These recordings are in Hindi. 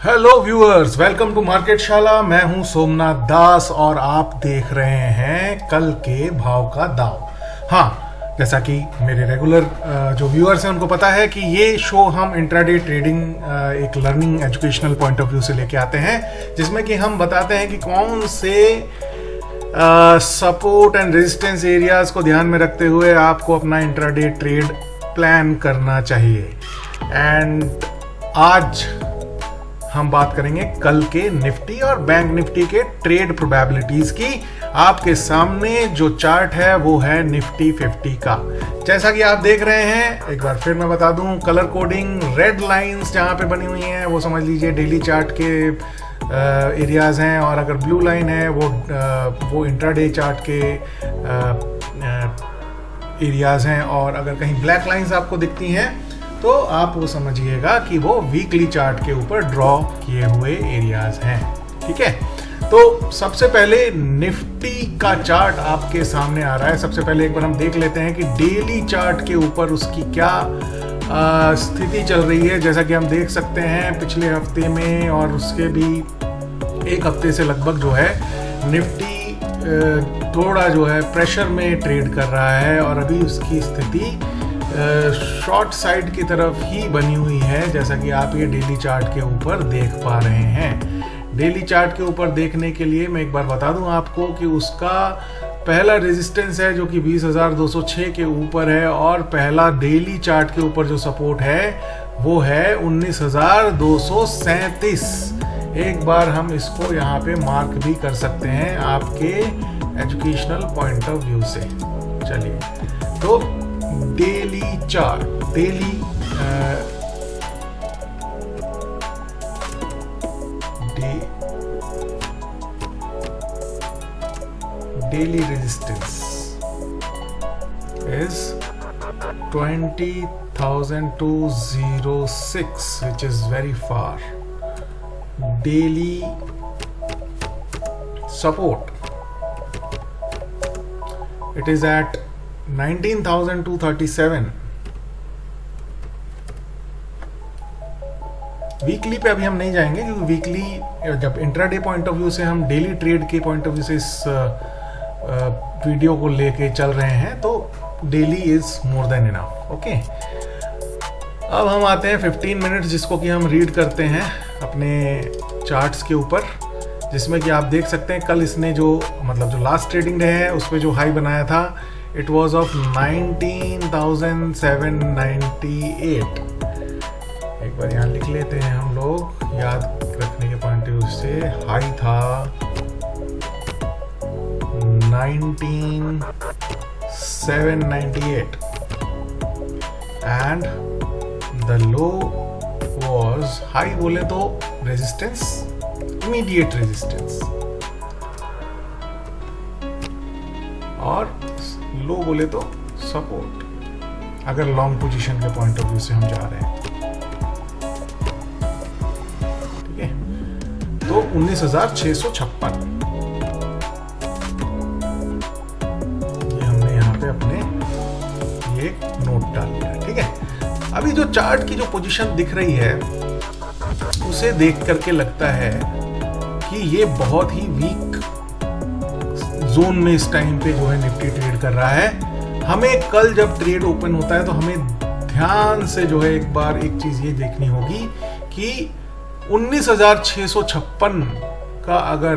Hello viewers, welcome to market Shala. मैं हूं सोमनाथ दास और आप देख रहे हैं कल के भाव का दाव। हाँ, जैसा कि मेरे रेगुलर जो व्यूअर्स हैं उनको पता है कि ये शो हम इंट्राडे ट्रेडिंग एक learning educational point of view से लेके आते हैं, जिसमें कि हम बताते हैं कि कौन से सपोर्ट एंड रेजिस्टेंस एरियाज को ध्यान में रखते हुए आपको अपना इंट्राडे ट्रेड प्लान करना चाहिए। एंड आज हम बात करेंगे कल के निफ्टी और बैंक निफ्टी के ट्रेड प्रोबेबिलिटीज की। आपके सामने जो चार्ट है वो है निफ्टी 50 का। जैसा कि आप देख रहे हैं, एक बार फिर मैं बता दूं, कलर कोडिंग रेड लाइंस जहां पे बनी हुई हैं वो समझ लीजिए डेली चार्ट के एरियाज हैं, और अगर ब्लू लाइन है वो इंट्राडे चार्ट के एरियाज हैं, और अगर कहीं ब्लैक लाइंस आपको दिखती हैं तो आप वो समझिएगा कि वो वीकली चार्ट के ऊपर ड्रॉ किए हुए एरियाज हैं। ठीक है, तो सबसे पहले निफ्टी का चार्ट आपके सामने आ रहा है। सबसे पहले एक बार हम देख लेते हैं कि डेली चार्ट के ऊपर उसकी क्या स्थिति चल रही है। जैसा कि हम देख सकते हैं पिछले हफ्ते में और उसके भी एक हफ्ते से लगभग जो है निफ्टी थोड़ा जो है प्रेशर में ट्रेड कर रहा है, और अभी उसकी स्थिति शॉर्ट साइड की तरफ ही बनी हुई है, जैसा कि आप ये डेली चार्ट के ऊपर देख पा रहे हैं। डेली चार्ट के ऊपर देखने के लिए मैं एक बार बता दूं आपको कि उसका पहला रेजिस्टेंस है जो कि 20,206 के ऊपर है, और पहला डेली चार्ट के ऊपर जो सपोर्ट है वो है 19,237। एक बार हम इसको यहाँ पे मार्क भी कर सकते हैं आपके एजुकेशनल पॉइंट ऑफ व्यू से। चलिए, तो daily chart, daily resistance is 20,206, which is very far. Daily support, it is at 19,237। Weekly पे अभी हम नहीं जाएंगे, क्योंकि वीकली जब इंट्राडे पॉइंट ऑफ व्यू से हम डेली ट्रेड के पॉइंट ऑफ व्यू से इस वीडियो को लेके चल रहे हैं, तो daily is more than enough. Okay, अब हम आते हैं 15 मिनट्स, जिसको कि हम रीड करते हैं अपने चार्ट्स के ऊपर, जिसमें कि आप देख सकते हैं कल इसने जो मतलब जो लास्ट ट्रेडिंग डे है उस पर जो हाई बनाया था, इट वॉज ऑफ 19,798। एक बार यहाँ लिख लेते हैं हम लोग याद रखने के पॉइंट ऑफ व्यू से। हाई था 19,798 and the low was, high बोले तो रेजिस्टेंस, इमीडिएट रेजिस्टेंस, और लो बोले तो सपोर्ट, अगर लॉन्ग पोजीशन के पॉइंट ऑफ व्यू से हम जा रहे हैं। ठीक है, तो 19,656 ये हमने यहाँ पे अपने ये नोट डाल दिया। ठीक है, अभी जो चार्ट की जो पोजीशन दिख रही है उसे देख करके लगता है कि ये बहुत ही वीक जोन में इस टाइम पे जो है निफ्टी ट्रेड कर रहा है। हमें कल जब ट्रेड ओपन होता है तो हमें ध्यान से जो है एक बार एक चीज ये देखनी होगी कि 19,656 का अगर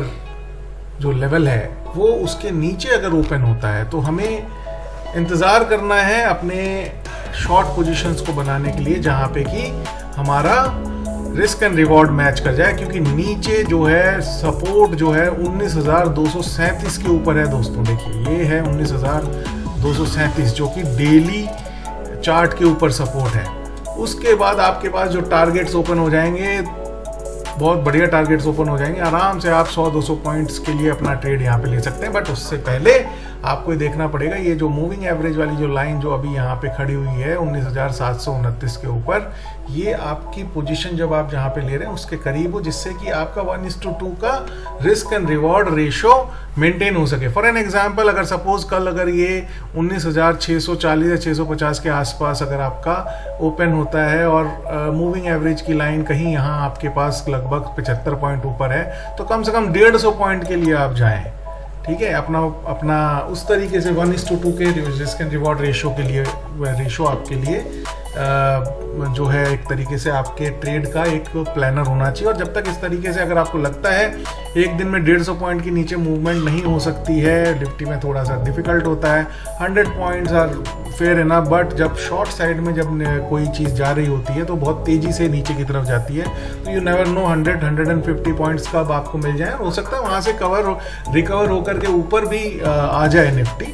जो लेवल है वो उसके नीचे अगर ओपन होता है तो हमें इंतजार करना है अपने शॉर्ट पोजीशंस को बनाने के लिए, जहां पे कि हमारा रिस्क एंड रिवॉर्ड मैच कर जाए, क्योंकि नीचे जो है सपोर्ट जो है 19,237 के ऊपर है। दोस्तों देखिए, ये है 19,237 जो कि डेली चार्ट के ऊपर सपोर्ट है। उसके बाद आपके पास जो टारगेट्स ओपन हो जाएंगे, बहुत बढ़िया टारगेट्स ओपन हो जाएंगे, आराम से आप 100-200 पॉइंट्स के लिए अपना ट्रेड यहाँ पे ले सकते हैं। बट उससे पहले आपको ये देखना पड़ेगा, ये जो मूविंग एवरेज वाली जो लाइन जो अभी यहाँ पे खड़ी हुई है 19,729 के ऊपर, ये आपकी पोजीशन जब आप जहाँ पे ले रहे हैं उसके करीब हो, जिससे कि आपका 1:2 का risk and reward ratio maintain हो सके। फॉर एन एग्जांपल, अगर सपोज कल अगर ये 19,640 या 650 के आसपास अगर आपका ओपन होता है और मूविंग एवरेज की लाइन कहीं यहाँ आपके पास लगभग 75 पॉइंट ऊपर है, तो कम से कम 150 पॉइंट के लिए आप जाएं, ठीक है, अपना उस तरीके से 1:2 के रिस्क एंड रिवॉर्ड रेशो के लिए, रेशो आपके लिए जो है एक तरीके से आपके ट्रेड का एक प्लानर होना चाहिए। और जब तक इस तरीके से अगर आपको लगता है एक दिन में 150 पॉइंट के नीचे मूवमेंट नहीं हो सकती है, निफ्टी में थोड़ा सा डिफिकल्ट होता है, 100 points are fair enough, but जब शॉर्ट साइड में जब कोई चीज़ जा रही होती है तो बहुत तेज़ी से नीचे की तरफ जाती है, तो यू नेवर नो 100-150 पॉइंट्स कब आपको मिल जाए। हो सकता है वहाँ से रिकवर होकर के ऊपर भी आ जाए निफ्टी,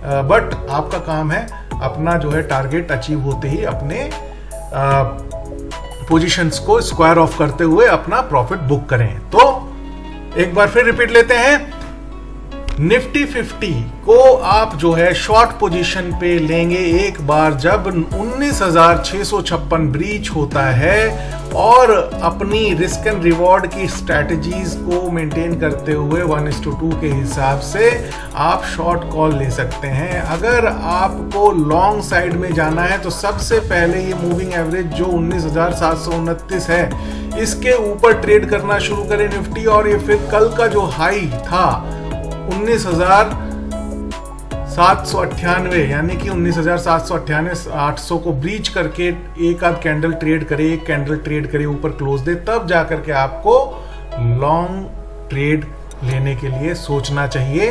बट आपका काम है अपना जो है टारगेट अचीव होते ही अपने पोजीशंस को स्क्वायर ऑफ करते हुए अपना प्रॉफिट बुक करें। तो एक बार फिर रिपीट लेते हैं, निफ्टी 50 को आप जो है शॉर्ट पोजीशन पे लेंगे एक बार जब 19,656 ब्रीच होता है, और अपनी रिस्क एंड रिवॉर्ड की स्ट्रैटेजीज को मेंटेन करते हुए 1:2 के हिसाब से आप शॉर्ट कॉल ले सकते हैं। अगर आपको लॉन्ग साइड में जाना है तो सबसे पहले ये मूविंग एवरेज जो 19,729 है, इसके ऊपर ट्रेड करना शुरू करें निफ्टी, और ये फिर कल का जो हाई था 19,798 यानी कि 19,798 800 को ब्रीच करके एक आध कैंडल ट्रेड करे ऊपर क्लोज दे, तब जाकर के आपको लॉन्ग ट्रेड लेने के लिए सोचना चाहिए।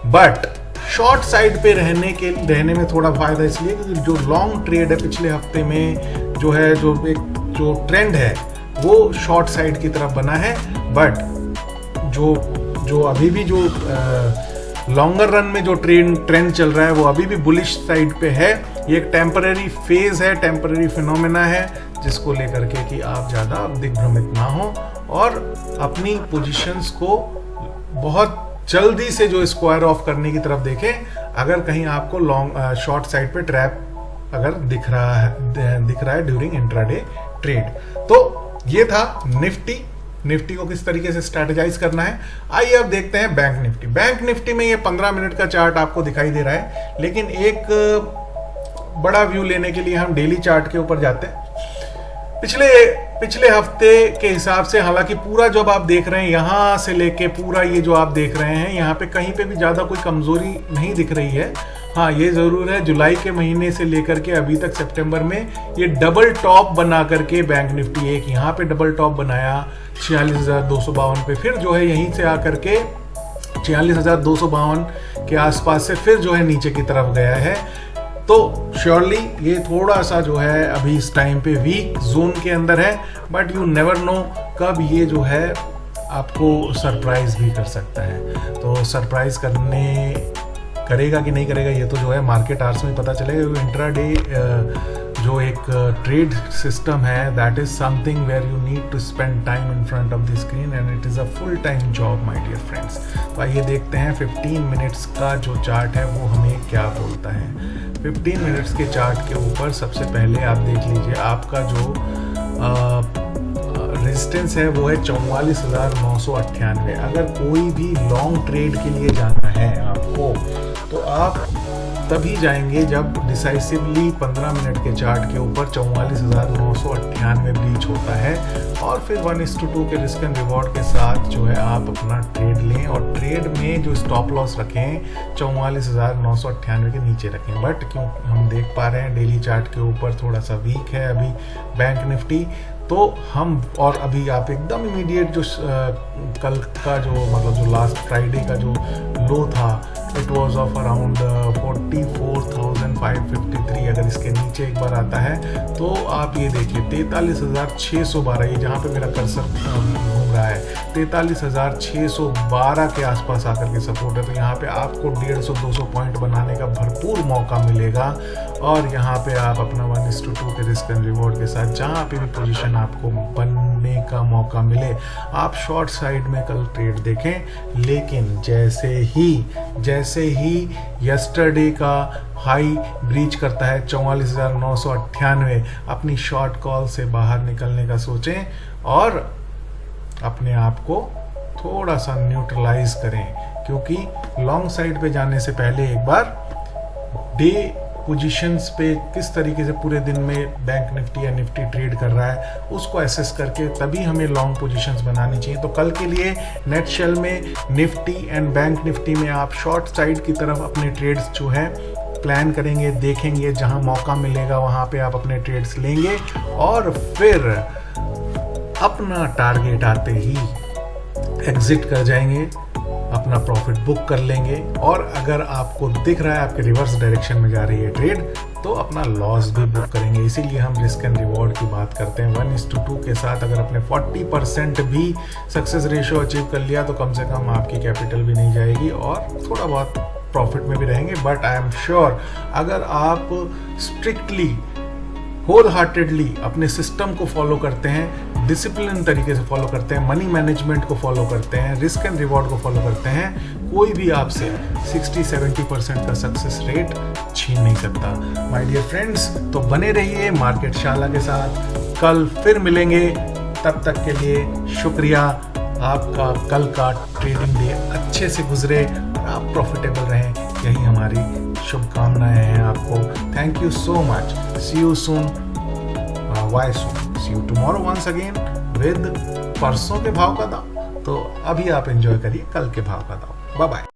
बट शॉर्ट साइड पे रहने में थोड़ा फायदा इसलिए क्योंकि जो लॉन्ग ट्रेड है पिछले हफ्ते में जो है, जो ट्रेंड है वो शॉर्ट साइड की तरफ बना है, बट जो अभी भी जो लॉन्गर रन में जो ट्रेंड चल रहा है वो अभी भी बुलिश साइड पे है। ये एक टेम्पररी फेज है, टेम्पररी फिनोमेना है, जिसको लेकर के कि आप ज़्यादा दिग्भ्रमित ना हो और अपनी पोजीशंस को बहुत जल्दी से जो स्क्वायर ऑफ करने की तरफ देखें। अगर कहीं आपको लॉन्ग शॉर्ट साइड पे ट्रैप अगर दिख रहा है ड्यूरिंग इंट्राडे ट्रेड। तो ये था निफ्टी को किस तरीके से स्ट्रैटेजाइज करना है। आइए अब देखते हैं बैंक निफ्टी। बैंक निफ्टी में ये 15 मिनट का चार्ट आपको दिखाई दे रहा है, लेकिन एक बड़ा व्यू लेने के लिए हम डेली चार्ट के ऊपर जाते हैं। पिछले हफ्ते के हिसाब से, हालांकि पूरा जब आप देख रहे हैं यहां से लेके पूरा ये जो आप देख रहे हैं, यहाँ पे कहीं पे भी ज्यादा कोई कमजोरी नहीं दिख रही है। हाँ, ये जरूर है जुलाई के महीने से लेकर के अभी तक सितंबर में ये डबल टॉप बना करके बैंक निफ्टी एक यहाँ पे डबल टॉप बनाया 46,252 पे, फिर जो है यहीं से आकर के 46,252 के आसपास से फिर जो है नीचे की तरफ गया है। तो श्योरली ये थोड़ा सा जो है अभी इस टाइम पे वीक जोन के अंदर है, बट यू नेवर नो कब ये जो है आपको सरप्राइज भी कर सकता है। तो सरप्राइज करेगा कि नहीं करेगा ये तो जो है मार्केट आवर्स में पता चलेगा। इंट्राडे जो एक ट्रेड सिस्टम है, that is something where you need to spend time in front of the screen and it is a full time job my dear friends. तो आइए देखते हैं 15 मिनट्स का जो चार्ट है वो हमें क्या बोलता है। 15 मिनट्स के चार्ट के ऊपर सबसे पहले आप देख लीजिए, आपका जो रेजिस्टेंस है वो है 44,998। अगर कोई भी लॉन्ग ट्रेड के लिए जाना है आपको, तो आप तभी जाएंगे जब डिसाइसिवली 15 मिनट के चार्ट के ऊपर 44,998 ब्रीच होता है, और फिर 1:2 के रिस्क एंड रिवॉर्ड के साथ जो है आप अपना ट्रेड लें, और ट्रेड में जो स्टॉप लॉस रखें 44,998 के नीचे रखें। बट क्यों हम देख पा रहे हैं डेली चार्ट के ऊपर थोड़ा सा वीक है अभी बैंक निफ्टी, तो हम और अभी आप एकदम इमीडिएट जो कल का जो मतलब जो लास्ट फ्राइडे का जो लो था, इट वाज ऑफ अराउंड 44,553। अगर इसके नीचे एक बार आता है तो आप ये देखिए 43,612, ये जहाँ पे मेरा कर्सर घूम रहा है 43,612 के आसपास आकर के सपोर्ट है। तो यहाँ पे आपको 150-200 पॉइंट बनाने का भरपूर मौका मिलेगा, और यहाँ पे आप अपना 1:2 के रिस्क एंड रिवॉर्ड के साथ जहाँ पे भी पोजीशन आपको बनने का मौका मिले, आप शॉर्ट साइड में कल ट्रेड देखें। लेकिन जैसे ही यस्टरडे का हाई ब्रीच करता है 44,998, अपनी शॉर्ट कॉल से बाहर निकलने का सोचें और अपने आप को थोड़ा सा न्यूट्रलाइज करें। क्योंकि लॉन्ग साइड पे जाने से पहले एक बार डे पोजीशंस पे किस तरीके से पूरे दिन में बैंक निफ्टी या निफ्टी ट्रेड कर रहा है उसको एसेस करके तभी हमें लॉन्ग पोजीशंस बनानी चाहिए। तो कल के लिए नेट शेल में निफ्टी एंड बैंक निफ्टी में आप शॉर्ट साइड की तरफ अपने ट्रेड्स जो है प्लान करेंगे, देखेंगे, जहां मौका मिलेगा वहां पे आप अपने ट्रेड्स लेंगे और फिर अपना टारगेट आते ही एग्जिट कर जाएंगे, अपना प्रॉफिट बुक कर लेंगे। और अगर आपको दिख रहा है आपके रिवर्स डायरेक्शन में जा रही है ट्रेड तो अपना लॉस भी बुक करेंगे। इसीलिए हम रिस्क एंड रिवॉर्ड की बात करते हैं। 1:2 के साथ अगर आपने 40% भी सक्सेस रेशियो अचीव कर लिया तो कम से कम आपकी कैपिटल भी नहीं जाएगी और थोड़ा बहुत प्रॉफिट में भी रहेंगे। बट आई एम श्योर अगर आप स्ट्रिक्टली होल हार्टेडली अपने सिस्टम को फॉलो करते हैं, डिसिप्लिन तरीके से फॉलो करते हैं, मनी मैनेजमेंट को फॉलो करते हैं, रिस्क एंड रिवॉर्ड को फॉलो करते हैं, कोई भी आपसे 60-70% का सक्सेस रेट छीन नहीं सकता। माय डियर फ्रेंड्स, तो बने रहिए मार्केट शाला के साथ। कल फिर मिलेंगे, तब तक के लिए शुक्रिया। आपका कल का ट्रेडिंग डे अच्छे से गुजरे और आप प्रॉफिटेबल रहें, यही हमारी शुभकामनाएं हैं आपको। Thank you so much. See you soon. Why soon? See you tomorrow once again with परसों के भाव का दाव। तो अभी आप एंजॉय करिए कल के भाव का दाव। Bye bye.